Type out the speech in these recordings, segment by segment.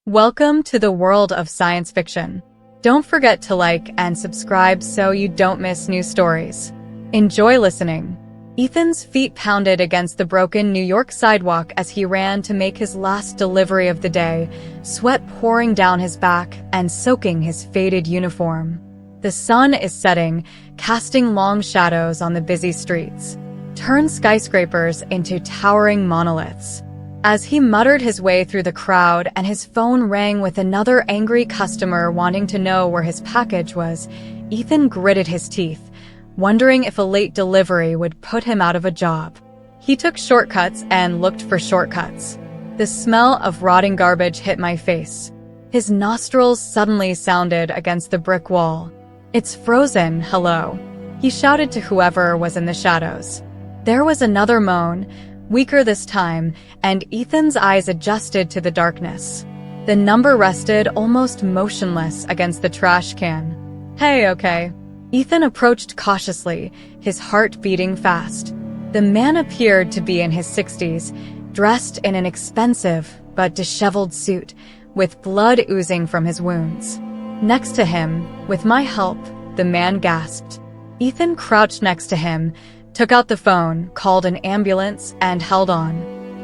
Welcome to the world of science fiction. Don't forget to like and subscribe so you don't miss new stories. Enjoy listening. Ethan's feet pounded against the broken New York sidewalk as he ran to make his last delivery of the day, sweat pouring down his back and soaking his faded uniform. The sun is setting, casting long shadows on the busy streets, turning skyscrapers into towering monoliths. As he muttered his way through the crowd and his phone rang with another angry customer wanting to know where his package was, Ethan gritted his teeth, wondering if a late delivery would put him out of a job. He took shortcuts and looked for shortcuts. The smell of rotting garbage hit my face. His nostrils suddenly sounded against the brick wall. "It's frozen, hello," he shouted to whoever was in the shadows. There was another moan, weaker this time, and Ethan's eyes adjusted to the darkness. The number rested almost motionless against the trash can. "Hey, okay." Ethan approached cautiously, his heart beating fast. The man appeared to be in his 60s, dressed in an expensive but disheveled suit, with blood oozing from his wounds. Next to him, "With my help," the man gasped. Ethan crouched next to him, took out the phone, called an ambulance, and held on.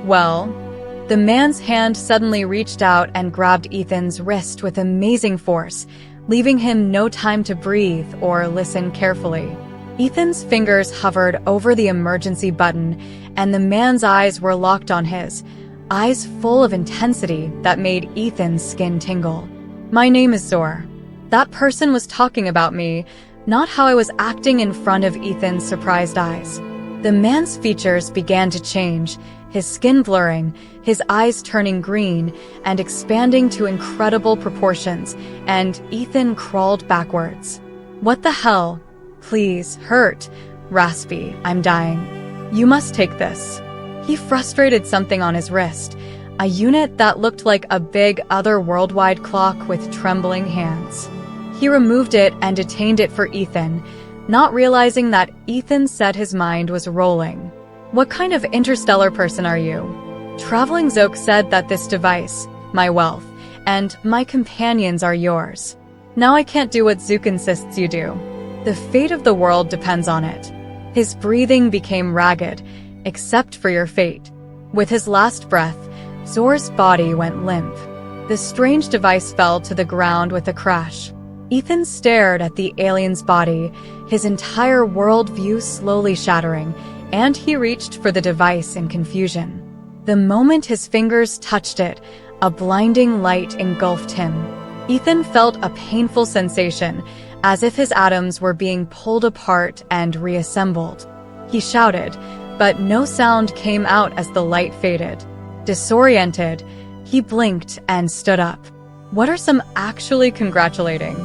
"Well?" The man's hand suddenly reached out and grabbed Ethan's wrist with amazing force, leaving him no time to breathe or listen carefully. Ethan's fingers hovered over the emergency button, and the man's eyes were locked on his, eyes full of intensity that made Ethan's skin tingle. "My name is Zor. That person was talking about me, not how I was acting in front of Ethan's surprised eyes." The man's features began to change, his skin blurring, his eyes turning green and expanding to incredible proportions, and Ethan crawled backwards. "What the hell? Please, hurt. Raspy, I'm dying. You must take this." He frustrated something on his wrist, a unit that looked like a big other-worldwide clock with trembling hands. He removed it and detained it for Ethan, not realizing that Ethan said his mind was rolling. "What kind of interstellar person are you?" Traveling Zoke said that this device, my wealth, and my companions are yours. Now I can't do what Zook insists you do. The fate of the world depends on it. His breathing became ragged, except for your fate. With his last breath, Zor's body went limp. The strange device fell to the ground with a crash. Ethan stared at the alien's body, his entire worldview slowly shattering, and he reached for the device in confusion. The moment his fingers touched it, a blinding light engulfed him. Ethan felt a painful sensation, as if his atoms were being pulled apart and reassembled. He shouted, but no sound came out as the light faded. Disoriented, he blinked and stood up. "What are some actually congratulating?"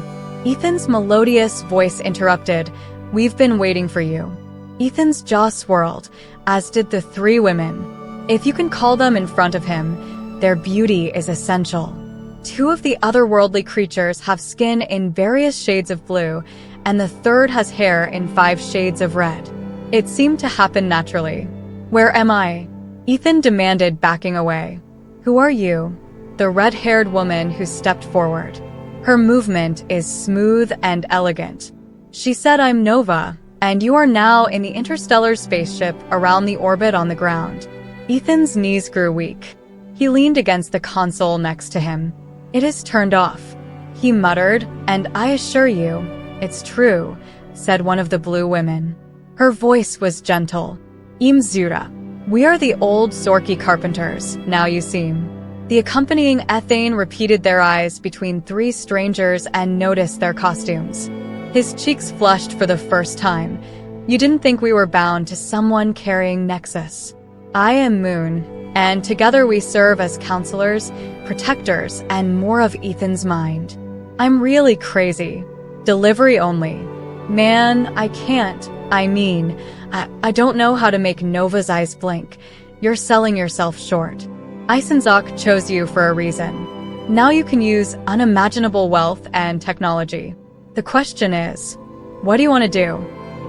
Ethan's melodious voice interrupted, "We've been waiting for you." Ethan's jaw swirled, as did the three women. If you can call them in front of him, their beauty is essential. Two of the otherworldly creatures have skin in various shades of blue, and the third has hair in 5 shades of red. It seemed to happen naturally. "Where am I?" Ethan demanded, backing away. "Who are you?" The red-haired woman who stepped forward. Her movement is smooth and elegant. She said, "I'm Nova, and you are now in the interstellar spaceship around the orbit on the ground." Ethan's knees grew weak. He leaned against the console next to him. "It is turned off," he muttered, "and I assure you, it's true," said one of the blue women. Her voice was gentle. "Imzura. We are the old Zorky carpenters, now you seem." The accompanying ethane repeated their eyes between 3 strangers and noticed their costumes. His cheeks flushed for the first time. "You didn't think we were bound to someone carrying Nexus." "I am Moon, and together we serve as counselors, protectors, and more of Ethan's mind." "I'm really crazy. Delivery only." "Man, I can't. I don't know how to make Nova's eyes blink. You're selling yourself short. Isenzok chose you for a reason. Now you can use unimaginable wealth and technology. The question is, what do you want to do?"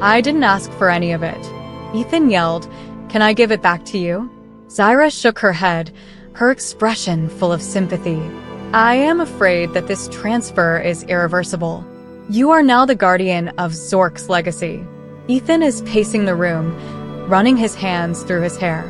"I didn't ask for any of it." Ethan yelled, "Can I give it back to you?" Zyra shook her head, her expression full of sympathy. I am afraid that this transfer is irreversible. You are now the guardian of Zork's legacy. Ethan is pacing the room, running his hands through his hair.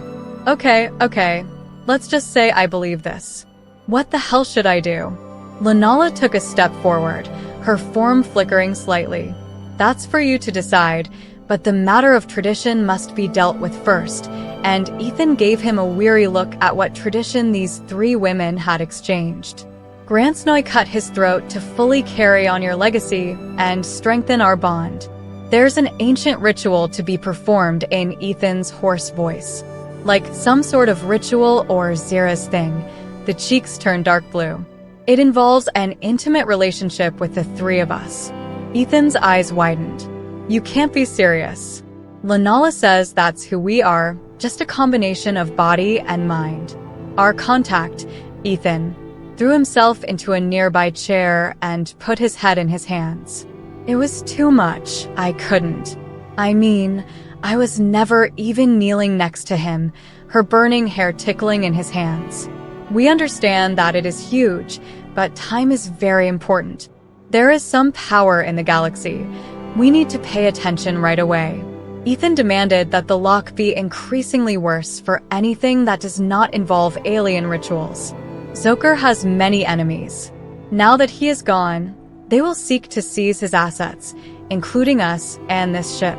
Okay. Let's just say I believe this. What the hell should I do? Lunala took a step forward, her form flickering slightly. That's for you to decide, but the matter of tradition must be dealt with first, and Ethan gave him a weary look at what tradition these three women had exchanged. Gransnoy cut his throat to fully carry on your legacy and strengthen our bond. There's an ancient ritual to be performed in Ethan's hoarse voice. Like some sort of ritual or Zira's thing, the cheeks turned dark blue. It involves an intimate relationship with the three of us. Ethan's eyes widened. You can't be serious. Lunala says that's who we are, just a combination of body and mind. Our contact, Ethan, threw himself into a nearby chair and put his head in his hands. It was too much. I couldn't. I mean, I was never even kneeling next to him, her burning hair tickling in his hands. We understand that it is huge, but time is very important. There is some power in the galaxy. We need to pay attention right away. Ethan demanded that the lock be increasingly worse for anything that does not involve alien rituals. Zoker has many enemies. Now that he is gone, they will seek to seize his assets, including us and this ship.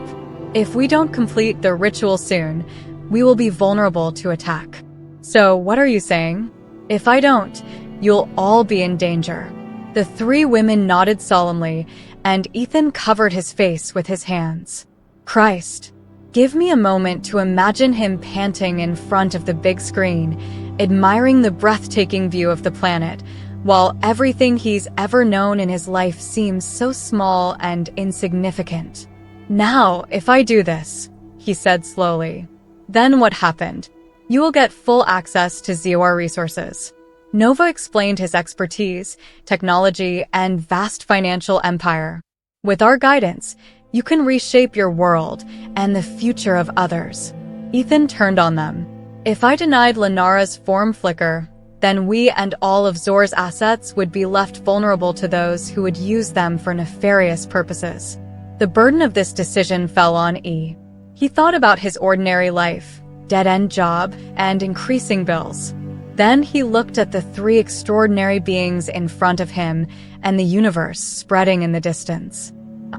If we don't complete the ritual soon, we will be vulnerable to attack. So what are you saying? If I don't, you'll all be in danger. The three women nodded solemnly, and Ethan covered his face with his hands. Christ, give me a moment to imagine him panting in front of the big screen, admiring the breathtaking view of the planet, while everything he's ever known in his life seems so small and insignificant. Now, if I do this, he said slowly, then what happened? You will get full access to Zior resources. Nova explained his expertise, technology, and vast financial empire. With our guidance, you can reshape your world and the future of others. Ethan turned on them. If I denied Lenara's form flicker, then we and all of Zor's assets would be left vulnerable to those who would use them for nefarious purposes. The burden of this decision fell on E. He thought about his ordinary life, dead-end job, and increasing bills. Then he looked at the three extraordinary beings in front of him and the universe spreading in the distance.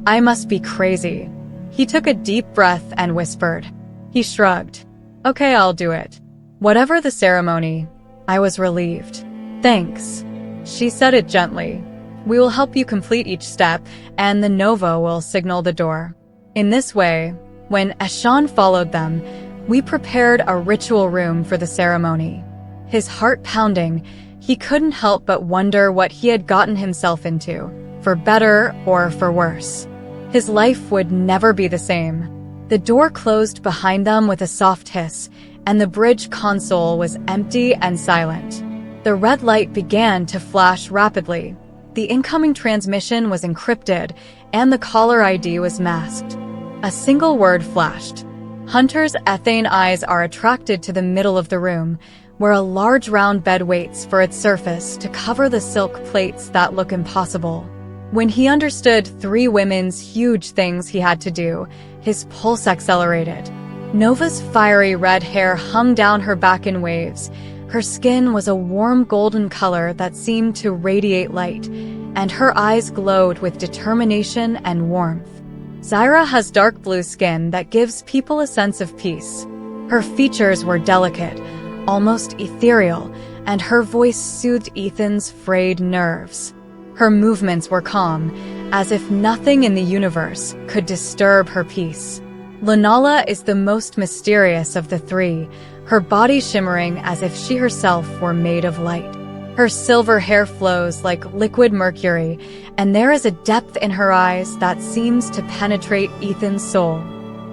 I must be crazy. He took a deep breath and whispered. He shrugged. Okay, I'll do it. Whatever the ceremony, I was relieved. Thanks. She said it gently. We will help you complete each step, and the Nova will signal the door. In this way, when Eshan followed them, we prepared a ritual room for the ceremony. His heart pounding, he couldn't help but wonder what he had gotten himself into, for better or for worse. His life would never be the same. The door closed behind them with a soft hiss, and the bridge console was empty and silent. The red light began to flash rapidly. The incoming transmission was encrypted, and the caller ID was masked. A single word flashed. Hunter's ethane eyes are attracted to the middle of the room, where a large round bed waits for its surface to cover the silk plates that look impossible. When he understood three women's huge things he had to do, his pulse accelerated. Nova's fiery red hair hung down her back in waves. Her skin was a warm golden color that seemed to radiate light, and her eyes glowed with determination and warmth. Zyra has dark blue skin that gives people a sense of peace. Her features were delicate, almost ethereal, and her voice soothed Ethan's frayed nerves. Her movements were calm, as if nothing in the universe could disturb her peace. Lunala is the most mysterious of the three, her body shimmering as if she herself were made of light. Her silver hair flows like liquid mercury, and there is a depth in her eyes that seems to penetrate Ethan's soul.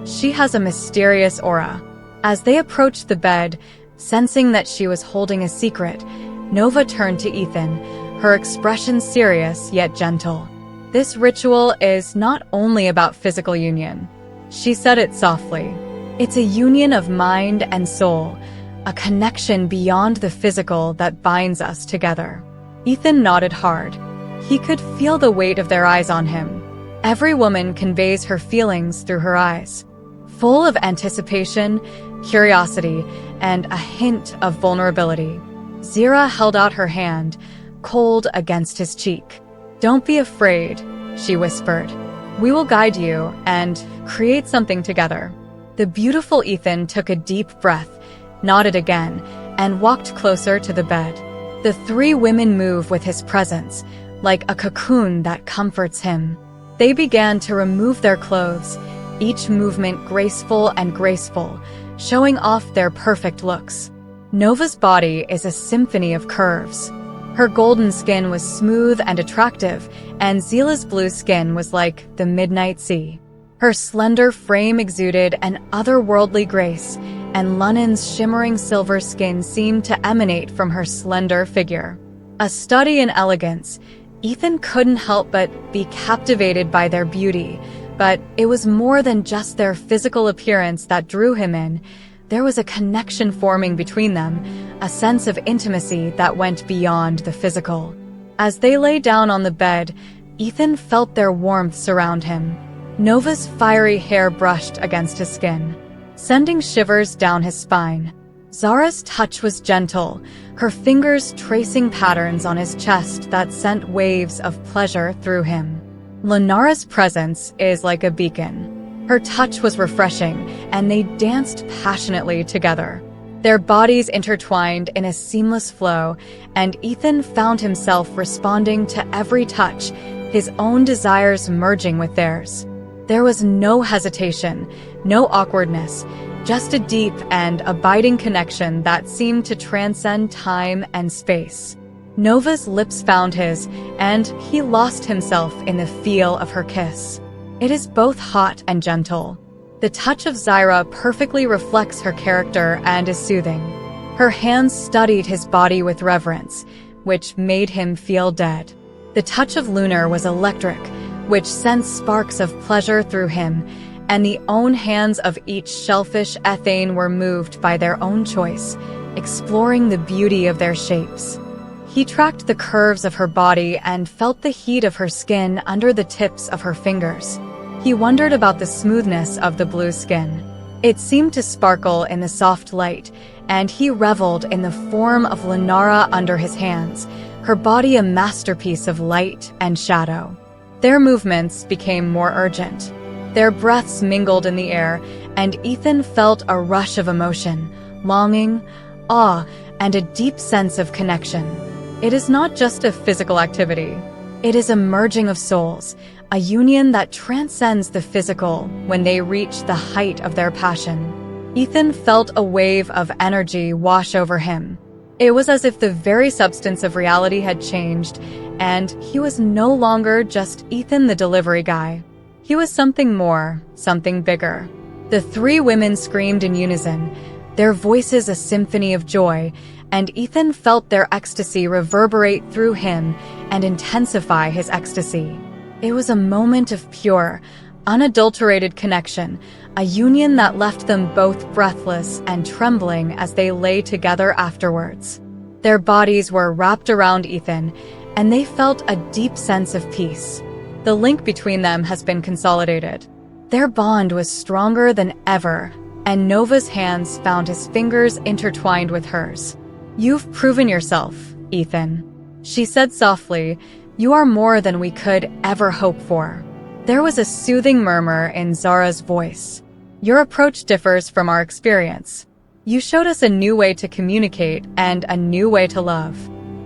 She has a mysterious aura. As they approached the bed, sensing that she was holding a secret, Nova turned to Ethan, her expression serious yet gentle. This ritual is not only about physical union. She said it softly. It's a union of mind and soul, a connection beyond the physical that binds us together. Ethan nodded hard. He could feel the weight of their eyes on him. Every woman conveys her feelings through her eyes, full of anticipation, curiosity, and a hint of vulnerability. Zira held out her hand, cold against his cheek. "Don't be afraid," she whispered. "We will guide you and create something together." The beautiful Ethan took a deep breath, nodded again, and walked closer to the bed. The three women moved with his presence, like a cocoon that comforts him. They began to remove their clothes, each movement graceful, showing off their perfect looks. Nova's body is a symphony of curves. Her golden skin was smooth and attractive, and Zila's blue skin was like the midnight sea. Her slender frame exuded an otherworldly grace, and Lunnon's shimmering silver skin seemed to emanate from her slender figure. A study in elegance, Ethan couldn't help but be captivated by their beauty, but it was more than just their physical appearance that drew him in. There was a connection forming between them, a sense of intimacy that went beyond the physical. As they lay down on the bed, Ethan felt their warmth surround him. Nova's fiery hair brushed against his skin, sending shivers down his spine. Zara's touch was gentle, her fingers tracing patterns on his chest that sent waves of pleasure through him. Lunara's presence is like a beacon. Her touch was refreshing, and they danced passionately together. Their bodies intertwined in a seamless flow, and Ethan found himself responding to every touch, his own desires merging with theirs. There was no hesitation, no awkwardness, just a deep and abiding connection that seemed to transcend time and space. Nova's lips found his, and he lost himself in the feel of her kiss. It is both hot and gentle. The touch of Zyra perfectly reflects her character and is soothing. Her hands studied his body with reverence, which made him feel dead. The touch of Lunar was electric, which sent sparks of pleasure through him, and the own hands of each shellfish ethane were moved by their own choice, exploring the beauty of their shapes. He tracked the curves of her body and felt the heat of her skin under the tips of her fingers. He wondered about the smoothness of the blue skin. It seemed to sparkle in the soft light, and he reveled in the form of Lunara under his hands, her body a masterpiece of light and shadow. Their movements became more urgent. Their breaths mingled in the air, and Ethan felt a rush of emotion, longing, awe, and a deep sense of connection. It is not just a physical activity. It is a merging of souls, a union that transcends the physical when they reach the height of their passion. Ethan felt a wave of energy wash over him. It was as if the very substance of reality had changed, and he was no longer just Ethan the delivery guy. He was something more, something bigger. The three women screamed in unison, their voices a symphony of joy, and Ethan felt their ecstasy reverberate through him and intensify his ecstasy. It was a moment of pure, unadulterated connection, a union that left them both breathless and trembling as they lay together afterwards. Their bodies were wrapped around Ethan, and they felt a deep sense of peace. The link between them has been consolidated. Their bond was stronger than ever, and Nova's hands found his fingers intertwined with hers. "You've proven yourself, Ethan," she said softly. "You are more than we could ever hope for." There was a soothing murmur in Zara's voice. "Your approach differs from our experience. You showed us a new way to communicate and a new way to love."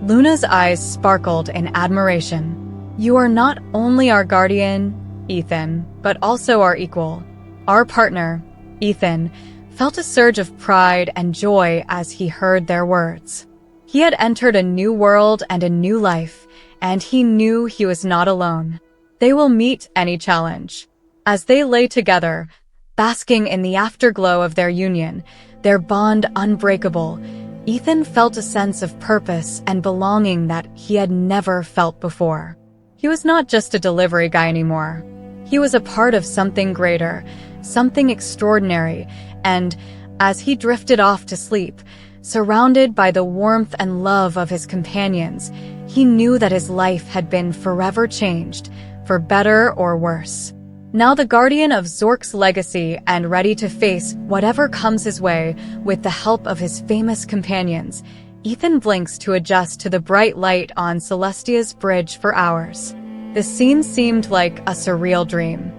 Luna's eyes sparkled in admiration. "You are not only our guardian, Ethan, but also our equal. Our partner." Ethan felt a surge of pride and joy as he heard their words. He had entered a new world and a new life, and he knew he was not alone. They will meet any challenge. As they lay together, basking in the afterglow of their union, their bond unbreakable, Ethan felt a sense of purpose and belonging that he had never felt before. He was not just a delivery guy anymore. He was a part of something greater, something extraordinary, and as he drifted off to sleep, surrounded by the warmth and love of his companions, he knew that his life had been forever changed, for better or worse. Now the guardian of Zork's legacy and ready to face whatever comes his way with the help of his famous companions, Ethan blinks to adjust to the bright light on Celestia's bridge for hours. The scene seemed like a surreal dream.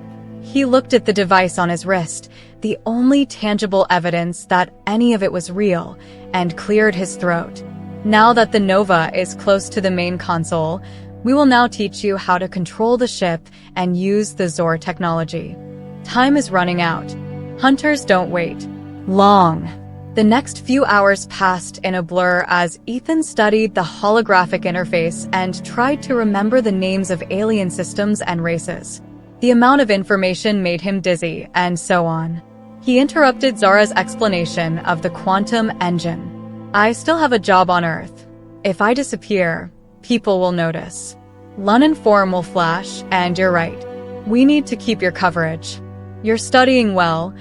He looked at the device on his wrist, the only tangible evidence that any of it was real, and cleared his throat. Now that the Nova is close to the main console, we will now teach you how to control the ship and use the Zor technology. Time is running out. Hunters don't wait long. The next few hours passed in a blur as Ethan studied the holographic interface and tried to remember the names of alien systems and races. The amount of information made him dizzy, and so on. He interrupted Zara's explanation of the quantum engine. I still have a job on Earth. If I disappear, people will notice. Lun form will flash, and you're right. We need to keep your coverage. You're studying well,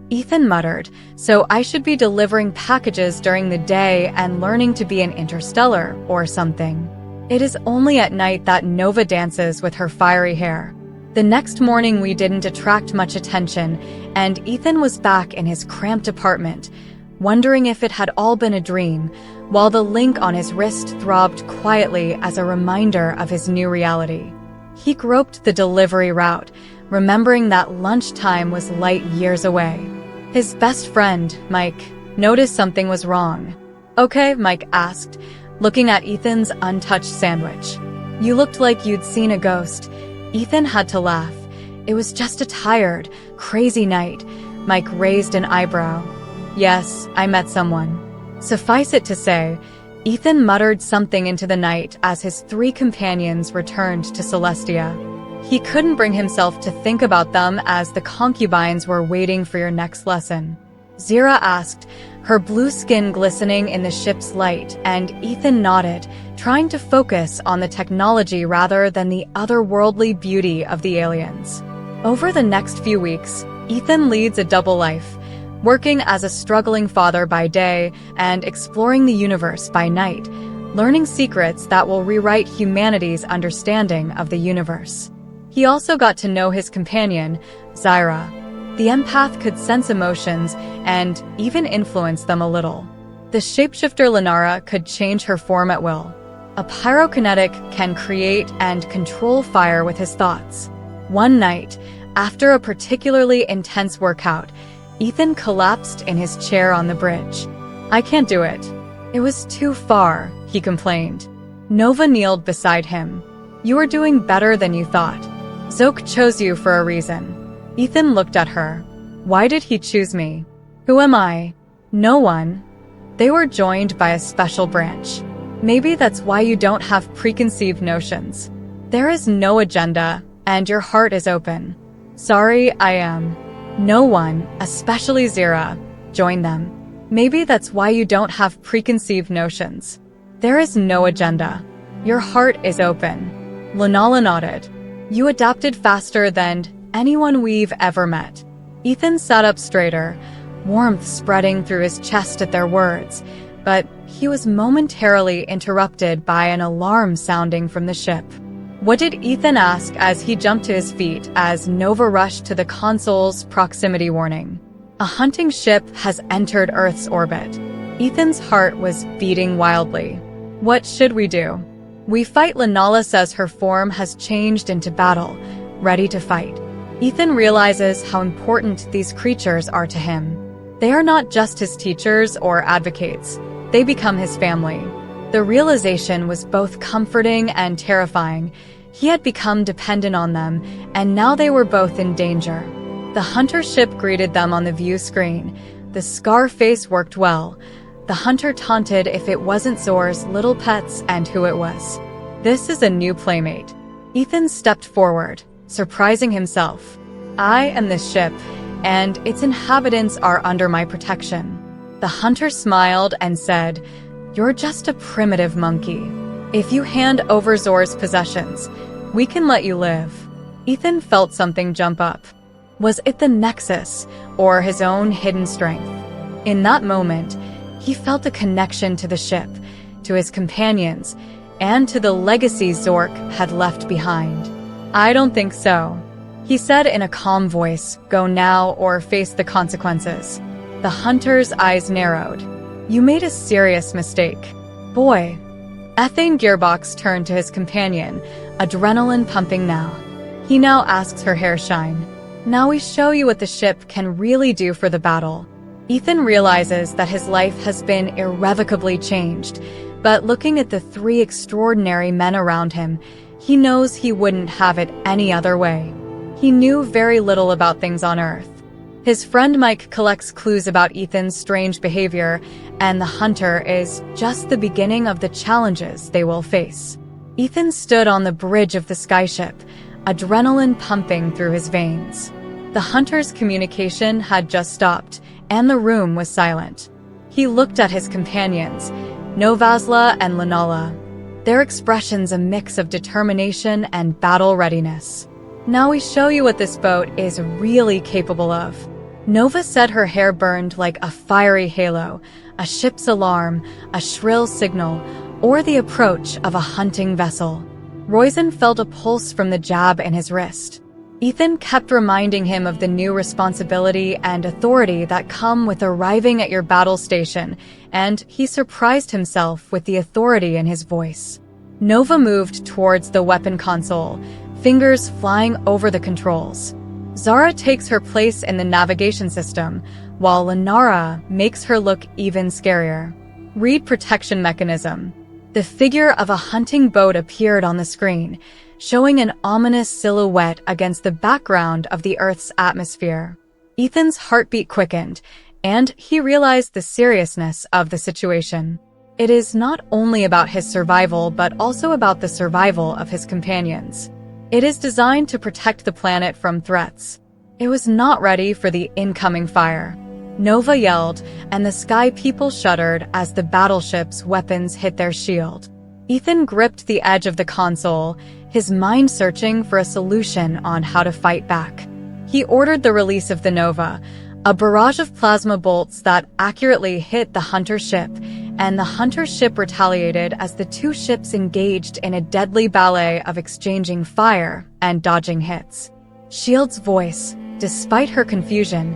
Ethan muttered, so I should be delivering packages during the day and learning to be an interstellar or something. It is only at night that Nova dances with her fiery hair. The next morning we didn't attract much attention, and Ethan was back in his cramped apartment, wondering if it had all been a dream, while the link on his wrist throbbed quietly as a reminder of his new reality. He groped the delivery route, remembering that lunchtime was light years away. His best friend, Mike, noticed something was wrong. Okay, Mike asked, looking at Ethan's untouched sandwich. You looked like you'd seen a ghost. Ethan had to laugh. It was just a tired, crazy night. Mike raised an eyebrow. Yes, I met someone. Suffice it to say, Ethan muttered something into the night as his three companions returned to Celestia. He couldn't bring himself to think about them as the concubines were waiting for your next lesson. Zira asked, her blue skin glistening in the ship's light, and Ethan nodded, trying to focus on the technology rather than the otherworldly beauty of the aliens. Over the next few weeks, Ethan leads a double life, working as a struggling father by day and exploring the universe by night, learning secrets that will rewrite humanity's understanding of the universe. He also got to know his companion, Zyra. The empath could sense emotions and even influence them a little. The shapeshifter Lenara could change her form at will. A pyrokinetic can create and control fire with his thoughts. One night, after a particularly intense workout, Ethan collapsed in his chair on the bridge. I can't do it. It was too far, he complained. Nova kneeled beside him. You are doing better than you thought. Zoke chose you for a reason. Ethan looked at her. Why did he choose me? Who am I? No one. They were joined by a special branch. Maybe that's why you don't have preconceived notions. There is no agenda, and your heart is open. Sorry, I am. No one, especially Zira, joined them. Maybe that's why you don't have preconceived notions. There is no agenda. Your heart is open. Lunala nodded. You adapted faster than anyone we've ever met. Ethan sat up straighter, warmth spreading through his chest at their words, but he was momentarily interrupted by an alarm sounding from the ship. What did Ethan ask as he jumped to his feet as Nova rushed to the console's proximity warning? A hunting ship has entered Earth's orbit. Ethan's heart was beating wildly. What should we do? We fight. Lenala says her form has changed into battle, ready to fight. Ethan realizes how important these creatures are to him. They are not just his teachers or advocates. They become his family. The realization was both comforting and terrifying. He had become dependent on them, and now they were both in danger. The hunter ship greeted them on the view screen. The scar face worked well. The hunter taunted if it wasn't Zor's little pets and who it was. This is a new playmate. Ethan stepped forward, surprising himself. I am this ship, and its inhabitants are under my protection. The hunter smiled and said, You're just a primitive monkey. If you hand over Zor's possessions, we can let you live. Ethan felt something jump up. Was it the Nexus, or his own hidden strength? In that moment, He felt a connection to the ship, to his companions, and to the legacy Zork had left behind. "I don't think so," he said in a calm voice. "Go now or face the consequences." The hunter's eyes narrowed. "You made a serious mistake, boy." Ethane Gearbox turned to his companion, adrenaline pumping now. He now asks her hair shine. "Now we show you what the ship can really do for the battle." Ethan realizes that his life has been irrevocably changed, but looking at the three extraordinary men around him, he knows he wouldn't have it any other way. He knew very little about things on Earth. His friend Mike collects clues about Ethan's strange behavior, and the hunter is just the beginning of the challenges they will face. Ethan stood on the bridge of the skyship, adrenaline pumping through his veins. The hunter's communication had just stopped, and the room was silent. He looked at his companions, Novasla and Lanala, their expressions a mix of determination and battle readiness. "Now we show you what this boat is really capable of." Nova said, her hair burned like a fiery halo, a ship's alarm, a shrill signal, or the approach of a hunting vessel. Roizen felt a pulse from the jab in his wrist. Ethan kept reminding him of the new responsibility and authority that come with arriving at your battle station, and he surprised himself with the authority in his voice. Nova moved towards the weapon console, fingers flying over the controls. Zara takes her place in the navigation system, while Lenara makes her look even scarier. Read protection mechanism. The figure of a hunting boat appeared on the screen, showing an ominous silhouette against the background of the Earth's atmosphere. Ethan's heartbeat quickened, and he realized the seriousness of the situation. It is not only about his survival, but also about the survival of his companions. It is designed to protect the planet from threats. It was not ready for the incoming fire. Nova yelled, and the sky people shuddered as the battleship's weapons hit their shield. Ethan gripped the edge of the console, his mind searching for a solution on how to fight back. He ordered the release of the Nova, a barrage of plasma bolts that accurately hit the hunter ship, and the hunter ship retaliated as the two ships engaged in a deadly ballet of exchanging fire and dodging hits. Shield's voice, despite her confusion,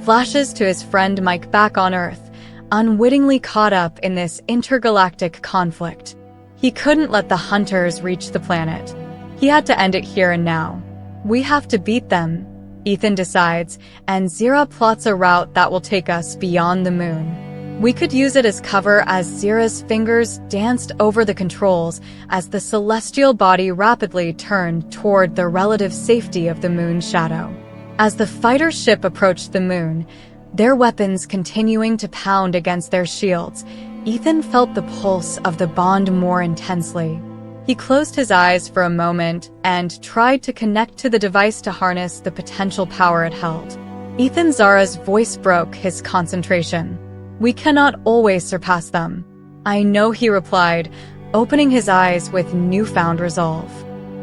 flashes to his friend Mike back on Earth, unwittingly caught up in this intergalactic conflict. He couldn't let the hunters reach the planet. He had to end it here and now. "We have to beat them," Ethan decides, and Zira plots a route that will take us beyond the moon. We could use it as cover as Zira's fingers danced over the controls as the celestial body rapidly turned toward the relative safety of the moon's shadow. As the fighter ship approached the moon, their weapons continuing to pound against their shields, Ethan felt the pulse of the bond more intensely. He closed his eyes for a moment and tried to connect to the device to harness the potential power it held. Ethan Zara's voice broke his concentration. "We cannot always surpass them." "I know," he replied, opening his eyes with newfound resolve.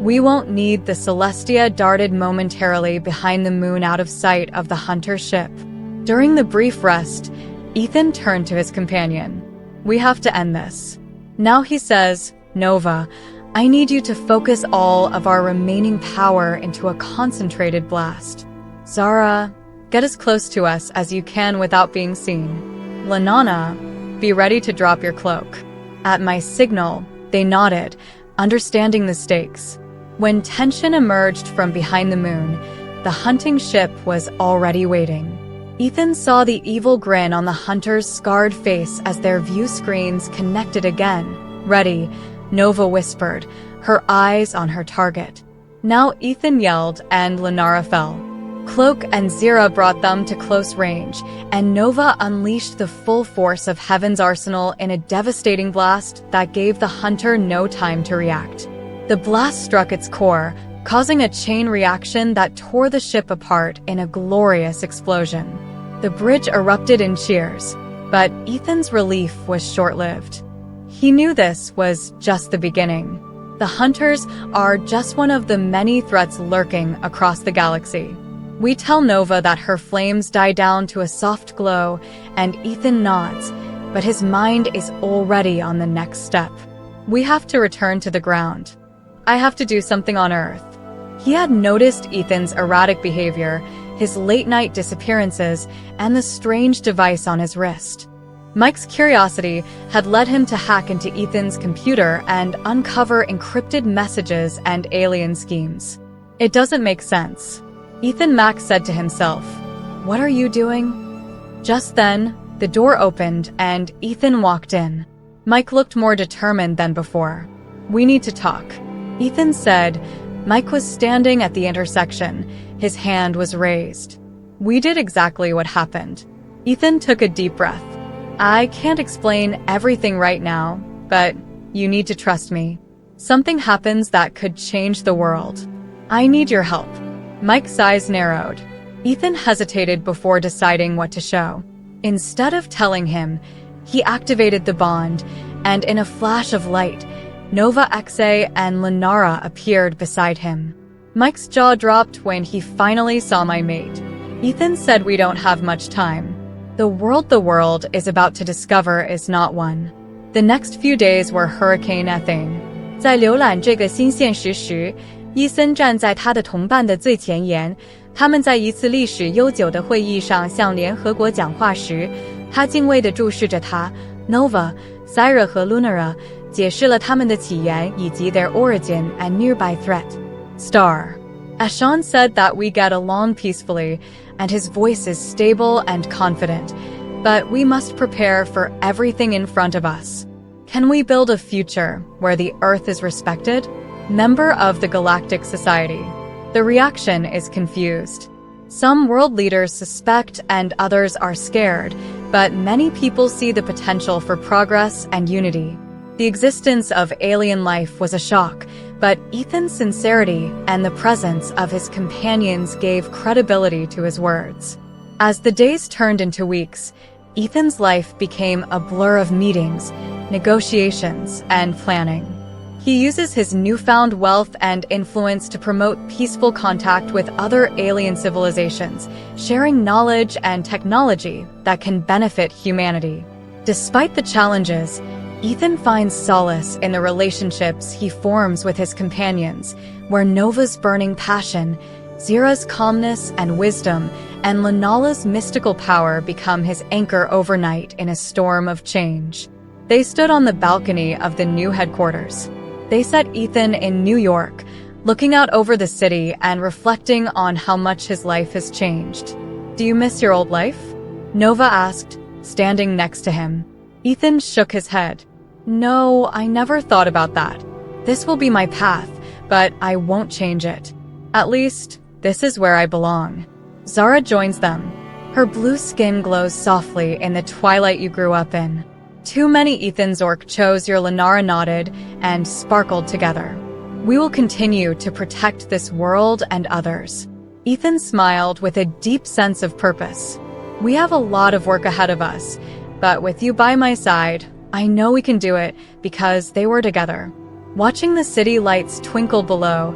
"We won't need." The Celestia darted momentarily behind the moon out of sight of the hunter ship. During the brief rest, Ethan turned to his companion. "We have to end this. Now," he says, "Nova, I need you to focus all of our remaining power into a concentrated blast. Zara, get as close to us as you can without being seen. Lanana, be ready to drop your cloak." At my signal, they nodded, understanding the stakes. When tension emerged from behind the moon, the hunting ship was already waiting. Ethan saw the evil grin on the hunter's scarred face as their view screens connected again. "Ready," Nova whispered, her eyes on her target. Now Ethan yelled, and Lenara fell. Cloak and Zira brought them to close range, and Nova unleashed the full force of Heaven's arsenal in a devastating blast that gave the hunter no time to react. The blast struck its core, causing a chain reaction that tore the ship apart in a glorious explosion. The bridge erupted in cheers, but Ethan's relief was short-lived. He knew this was just the beginning. The hunters are just one of the many threats lurking across the galaxy. We tell Nova that her flames die down to a soft glow, and Ethan nods, but his mind is already on the next step. We have to return to the ground. I have to do something on Earth. He had noticed Ethan's erratic behavior, his late-night disappearances, and the strange device on his wrist. Mike's curiosity had led him to hack into Ethan's computer and uncover encrypted messages and alien schemes. It doesn't make sense. Ethan Mack said to himself, "What are you doing?" Just then, the door opened and Ethan walked in. Mike looked more determined than before. "We need to talk," Ethan said. Mike was standing at the intersection. His hand was raised. "We did exactly what happened." Ethan took a deep breath. "I can't explain everything right now, but you need to trust me. Something happens that could change the world. I need your help." Mike's eyes narrowed. Ethan hesitated before deciding what to show. Instead of telling him, he activated the bond, and in a flash of light, Nova Exe and Lenara appeared beside him. Mike's jaw dropped when he finally saw my mate. Ethan said, "We don't have much time. The world is about to discover is not one." The next few days were Hurricane Ethane. 在浏览这个新现实时，伊森站在他的同伴的最前沿。他们在一次历史悠久的会议上向联合国讲话时，他敬畏地注视着他。Nova、Syra 和 Lunara 解释了他们的起源以及 their origin and nearby threat. Star. Ashan said that we get along peacefully, and his voice is stable and confident, but we must prepare for everything in front of us. Can we build a future where the Earth is respected? Member of the Galactic Society. The reaction is confused. Some world leaders suspect and others are scared, but many people see the potential for progress and unity. The existence of alien life was a shock, but Ethan's sincerity and the presence of his companions gave credibility to his words. As the days turned into weeks, Ethan's life became a blur of meetings, negotiations, and planning. He uses his newfound wealth and influence to promote peaceful contact with other alien civilizations, sharing knowledge and technology that can benefit humanity. Despite the challenges, Ethan finds solace in the relationships he forms with his companions, where Nova's burning passion, Zira's calmness and wisdom, and Lenala's mystical power become his anchor overnight in a storm of change. They stood on the balcony of the new headquarters. They set Ethan in New York, looking out over the city and reflecting on how much his life has changed. "Do you miss your old life?" Nova asked, standing next to him. Ethan shook his head. "No, I never thought about that. This will be my path, but I won't change it. At least, this is where I belong." Zara joins them. Her blue skin glows softly in the twilight you grew up in. Too many Ethan Zork chose your Lenara nodded and sparkled together. "We will continue to protect this world and others." Ethan smiled with a deep sense of purpose. "We have a lot of work ahead of us, but with you by my side, I know we can do it because they were together." Watching the city lights twinkle below,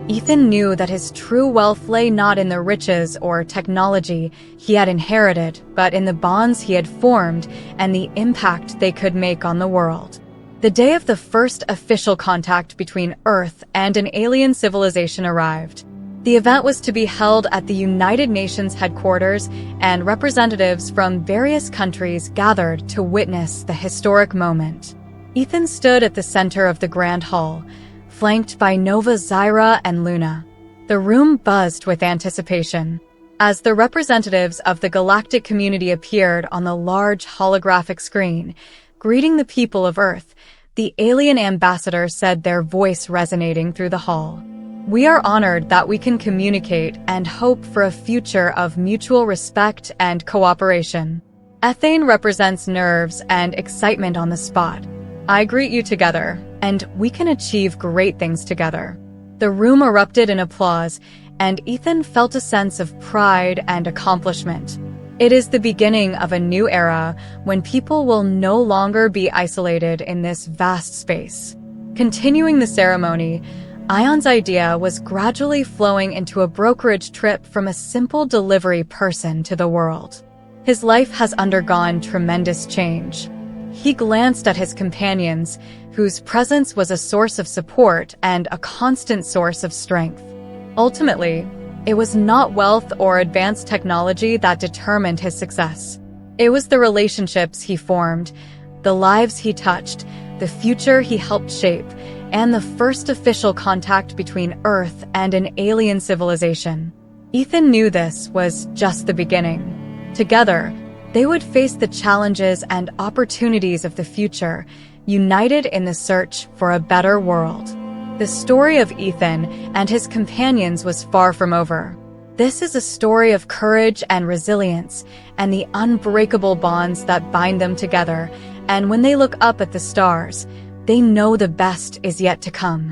Ethan knew that his true wealth lay not in the riches or technology he had inherited, but in the bonds he had formed and the impact they could make on the world. The day of the first official contact between Earth and an alien civilization arrived. The event was to be held at the United Nations headquarters, and representatives from various countries gathered to witness the historic moment. Ethan stood at the center of the grand hall, flanked by Nova, Zyra, and Luna. The room buzzed with anticipation. As the representatives of the galactic community appeared on the large holographic screen, greeting the people of Earth, the alien ambassador said, their voice resonating through the hall. "We are honored that we can communicate and hope for a future of mutual respect and cooperation." Ethane represents nerves and excitement on the spot. "I greet you together, and we can achieve great things together." The room erupted in applause, and Ethan felt a sense of pride and accomplishment. It is the beginning of a new era when people will no longer be isolated in this vast space. Continuing the ceremony, Ion's idea was gradually flowing into a brokerage trip from a simple delivery person to the world. His life has undergone tremendous change. He glanced at his companions, whose presence was a source of support and a constant source of strength. Ultimately, it was not wealth or advanced technology that determined his success. It was the relationships he formed, the lives he touched, the future he helped shape, and the first official contact between Earth and an alien civilization. Ethan knew this was just the beginning. Together, they would face the challenges and opportunities of the future, united in the search for a better world. The story of Ethan and his companions was far from over. This is a story of courage and resilience, and the unbreakable bonds that bind them together, and when they look up at the stars, they know the best is yet to come.